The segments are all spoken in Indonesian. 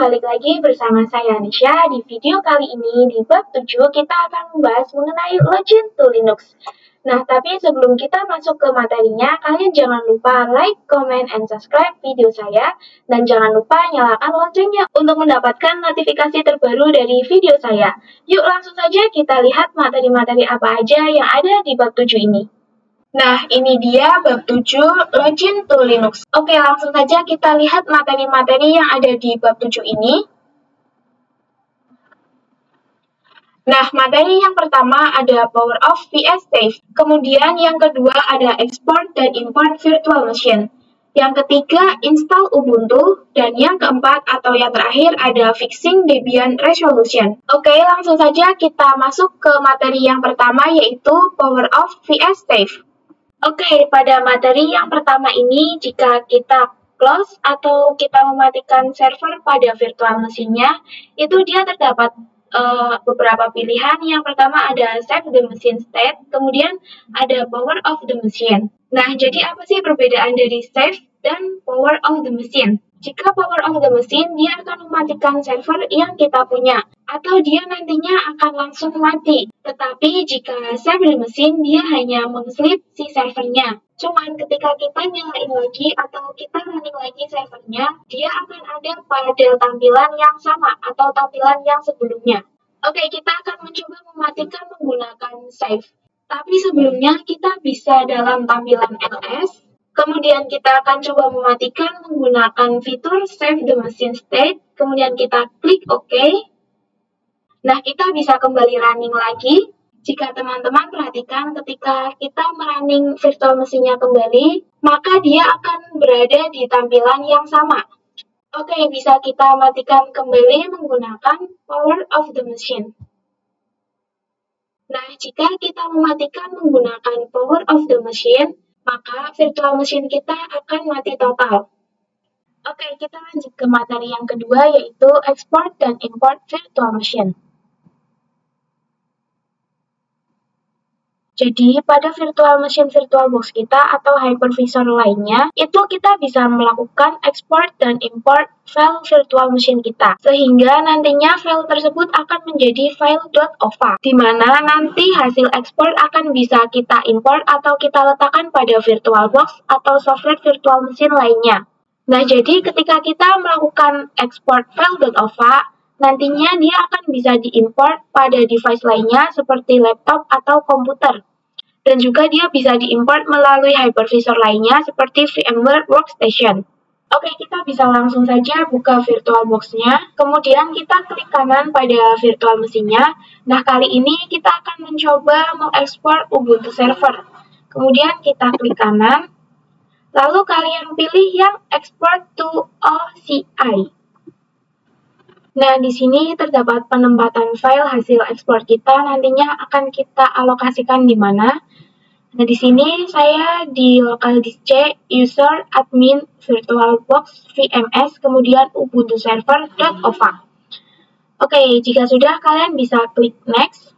balik lagi bersama saya Nisha. Di video kali ini di bab 7 kita akan membahas mengenai login to Linux. Nah, tapi sebelum kita masuk ke materinya, kalian jangan lupa like, comment, and subscribe video saya. Dan jangan lupa nyalakan loncengnya untuk mendapatkan notifikasi terbaru dari video saya. Yuk langsung saja kita lihat materi-materi apa aja yang ada di bab 7 ini. Nah, ini dia bab 7, Login to Linux. Oke, langsung saja kita lihat materi-materi yang ada di bab 7 ini. Nah, materi yang pertama ada Power of VS Safe. Kemudian yang kedua ada Export dan Import Virtual Machine. Yang ketiga, install Ubuntu. Dan yang keempat atau yang terakhir ada Fixing Debian Resolution. Oke, langsung saja kita masuk ke materi yang pertama yaitu Power of VS Safe. Oke, pada materi yang pertama ini, jika kita close atau kita mematikan server pada virtual mesinnya, itu dia terdapat beberapa pilihan. Yang pertama ada Save the Machine State, kemudian ada Power of the Machine. Nah, jadi apa sih perbedaan dari Save dan Power of the Machine? Jika Power of the Machine, dia akan mematikan server yang kita punya, atau dia nantinya akan langsung mati. Tetapi jika Save the Machine, dia hanya meng-sleep si servernya. Cuman ketika kita nyalain lagi atau kita running lagi servernya, dia akan ada pada tampilan yang sama atau tampilan yang sebelumnya. Oke, kita akan mencoba mematikan menggunakan Save. Tapi sebelumnya kita bisa dalam tampilan ls, kemudian kita akan coba mematikan menggunakan fitur Save the Machine State, kemudian kita klik OK. Nah, kita bisa kembali running lagi. Jika teman-teman perhatikan ketika kita merunning virtual mesinnya kembali, maka dia akan berada di tampilan yang sama. Oke, bisa kita matikan kembali menggunakan Power of the Machine. Nah, jika kita mematikan menggunakan Power of the Machine, maka virtual machine kita akan mati total. Oke, kita lanjut ke materi yang kedua yaitu Export dan Import Virtual Machine. Jadi, pada virtual machine VirtualBox kita atau hypervisor lainnya, itu kita bisa melakukan export dan import file virtual machine kita. Sehingga nantinya file tersebut akan menjadi file.ova, di mana nanti hasil export akan bisa kita import atau kita letakkan pada VirtualBox atau software virtual machine lainnya. Nah, jadi ketika kita melakukan export file.ova, nantinya dia akan bisa diimport pada device lainnya seperti laptop atau komputer. Dan juga dia bisa diimport melalui hypervisor lainnya seperti VMware Workstation. Oke, kita bisa langsung saja buka VirtualBox-nya. Kemudian kita klik kanan pada virtual mesinnya. Nah, kali ini kita akan mencoba mengekspor Ubuntu Server. Kemudian kita klik kanan. Lalu kalian pilih yang Export to OCI. Nah, di sini terdapat penempatan file hasil ekspor kita, nantinya akan kita alokasikan di mana. Nah, di sini saya di local disk C, user, admin, VirtualBox, VMS, kemudian Ubuntu Server.ova. Oke, jika sudah, kalian bisa klik Next.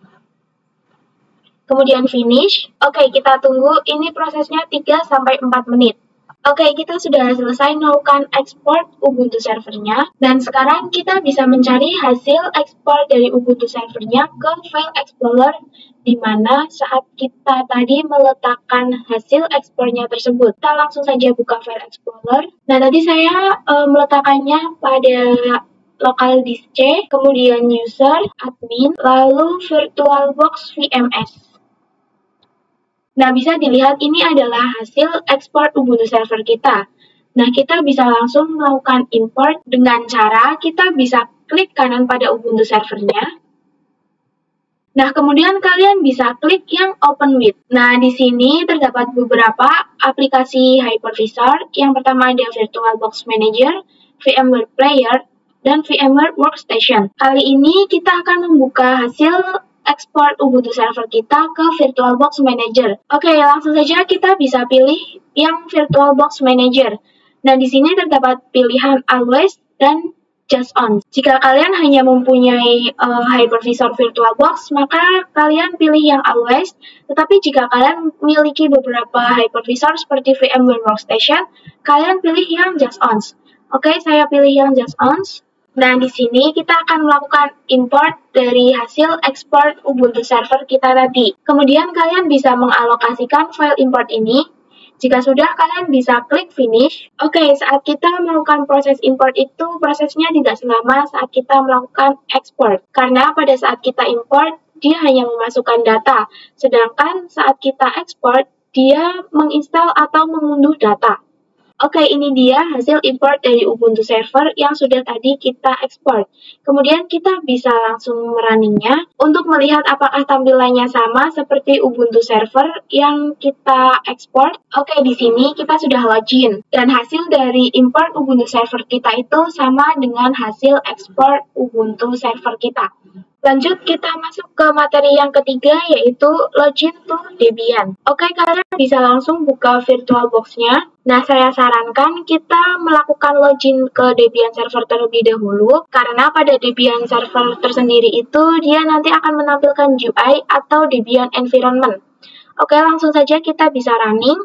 Kemudian Finish. Oke, kita tunggu, ini prosesnya 3-4 menit. Oke, kita sudah selesai melakukan ekspor Ubuntu servernya, dan sekarang kita bisa mencari hasil ekspor dari Ubuntu servernya ke File Explorer, di mana saat kita tadi meletakkan hasil ekspornya tersebut. Kita langsung saja buka File Explorer. Nah, tadi saya meletakkannya pada local disk C, kemudian user, admin, lalu VirtualBox VMS. Nah, bisa dilihat ini adalah hasil ekspor Ubuntu server kita. Nah, kita bisa langsung melakukan import dengan cara kita bisa klik kanan pada Ubuntu servernya. Nah, kemudian kalian bisa klik yang Open With. Nah, di sini terdapat beberapa aplikasi hypervisor. Yang pertama ada VirtualBox Manager, VMware Player, dan VMware Workstation. Kali ini kita akan membuka hasil ekspor Ubuntu server kita ke VirtualBox Manager. Oke, langsung saja kita bisa pilih yang VirtualBox Manager. Nah, di sini terdapat pilihan Always dan Just On. Jika kalian hanya mempunyai hypervisor VirtualBox, maka kalian pilih yang Always. Tetapi jika kalian memiliki beberapa hypervisor seperti VMware Workstation, kalian pilih yang Just On. Oke, saya pilih yang Just On. Nah, di sini kita akan melakukan import dari hasil export Ubuntu server kita tadi. Kemudian kalian bisa mengalokasikan file import ini. Jika sudah, kalian bisa klik finish. Oke, saat kita melakukan proses import itu, prosesnya tidak selama saat kita melakukan export. Karena pada saat kita import, dia hanya memasukkan data. Sedangkan saat kita export, dia menginstal atau mengunduh data. Oke, ini dia hasil import dari Ubuntu server yang sudah tadi kita ekspor. Kemudian kita bisa langsung merunningnya untuk melihat apakah tampilannya sama seperti Ubuntu server yang kita ekspor. Oke, di sini kita sudah login. Dan hasil dari import Ubuntu server kita itu sama dengan hasil ekspor Ubuntu server kita. Lanjut, kita masuk ke materi yang ketiga, yaitu login to Debian. Oke, kalian bisa langsung buka VirtualBox-nya. Nah, saya sarankan kita melakukan login ke Debian server terlebih dahulu, karena pada Debian server tersendiri itu, dia nanti akan menampilkan GUI atau Debian environment. Oke, langsung saja kita bisa running.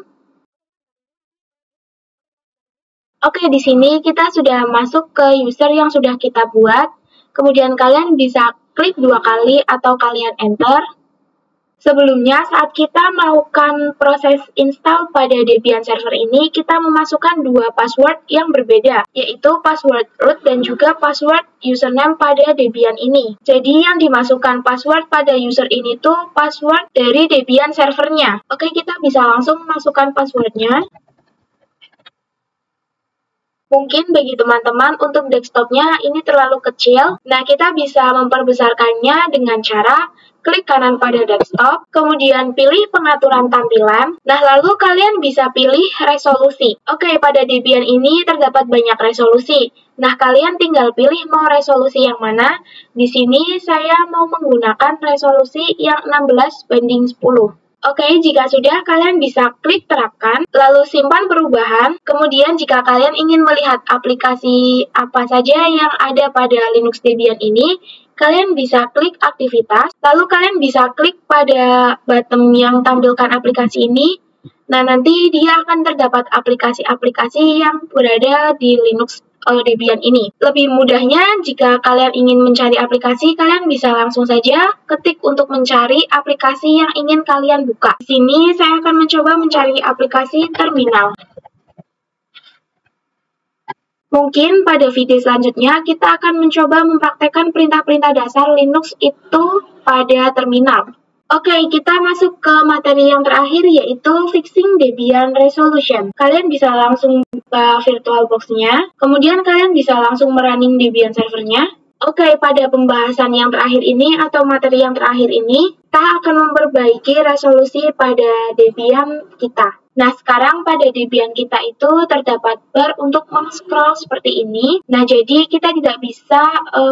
Oke, di sini kita sudah masuk ke user yang sudah kita buat. Kemudian kalian bisa klik 2 kali atau kalian enter. Sebelumnya, saat kita melakukan proses install pada Debian server ini, kita memasukkan 2 password yang berbeda, yaitu password root dan juga password username pada Debian ini. Jadi yang dimasukkan password pada user ini tuh password dari Debian servernya. Oke, kita bisa langsung masukkan passwordnya. Mungkin bagi teman-teman untuk desktopnya ini terlalu kecil. Nah, kita bisa memperbesarkannya dengan cara klik kanan pada desktop, kemudian pilih pengaturan tampilan. Nah, lalu kalian bisa pilih resolusi. Oke, pada Debian ini terdapat banyak resolusi. Nah, kalian tinggal pilih mau resolusi yang mana. Di sini saya mau menggunakan resolusi yang 16:10. Oke, jika sudah, kalian bisa klik terapkan, lalu simpan perubahan. Kemudian, jika kalian ingin melihat aplikasi apa saja yang ada pada Linux Debian ini, kalian bisa klik aktivitas, lalu kalian bisa klik pada button yang tampilkan aplikasi ini. Nah, nanti dia akan terdapat aplikasi-aplikasi yang berada di Linux Debian ini. Lebih mudahnya, jika kalian ingin mencari aplikasi, kalian bisa langsung saja ketik untuk mencari aplikasi yang ingin kalian buka. Di sini saya akan mencoba mencari aplikasi terminal. Mungkin pada video selanjutnya kita akan mencoba mempraktekkan perintah-perintah dasar Linux itu pada terminal. Oke, kita masuk ke materi yang terakhir, yaitu Fixing Debian Resolution. Kalian bisa langsung buka VirtualBox-nya, kemudian kalian bisa langsung merunning Debian servernya. Oke, pada pembahasan yang terakhir ini atau materi yang terakhir ini, kita akan memperbaiki resolusi pada Debian kita. Nah, sekarang pada Debian kita itu terdapat bar untuk men-scroll seperti ini. Nah, jadi kita tidak bisa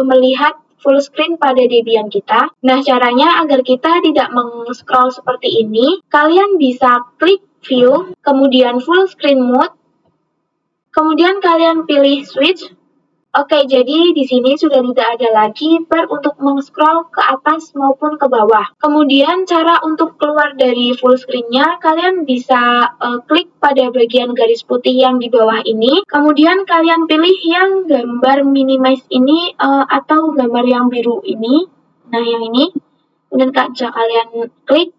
melihat full screen pada Debian kita. Nah, caranya agar kita tidak meng-scroll seperti ini, kalian bisa klik View, kemudian Full Screen Mode, kemudian kalian pilih Switch. Oke, jadi di sini sudah tidak ada lagi bar untuk meng-scroll ke atas maupun ke bawah. Kemudian cara untuk keluar dari full screen-nya, kalian bisa klik pada bagian garis putih yang di bawah ini. Kemudian kalian pilih yang gambar minimize ini atau gambar yang biru ini. Nah, yang ini. Kemudian kalian klik.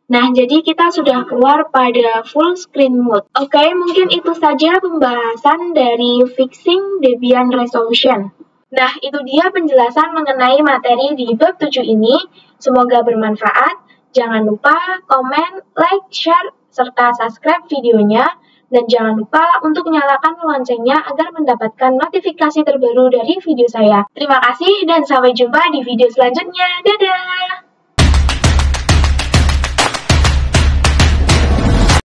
Nah, jadi kita sudah keluar pada full screen mode. Oke, mungkin itu saja pembahasan dari Fixing Debian Resolution. Nah, itu dia penjelasan mengenai materi di bab 7 ini. Semoga bermanfaat. Jangan lupa komen, like, share, serta subscribe videonya. Dan jangan lupa untuk nyalakan loncengnya agar mendapatkan notifikasi terbaru dari video saya. Terima kasih dan sampai jumpa di video selanjutnya. Dadah!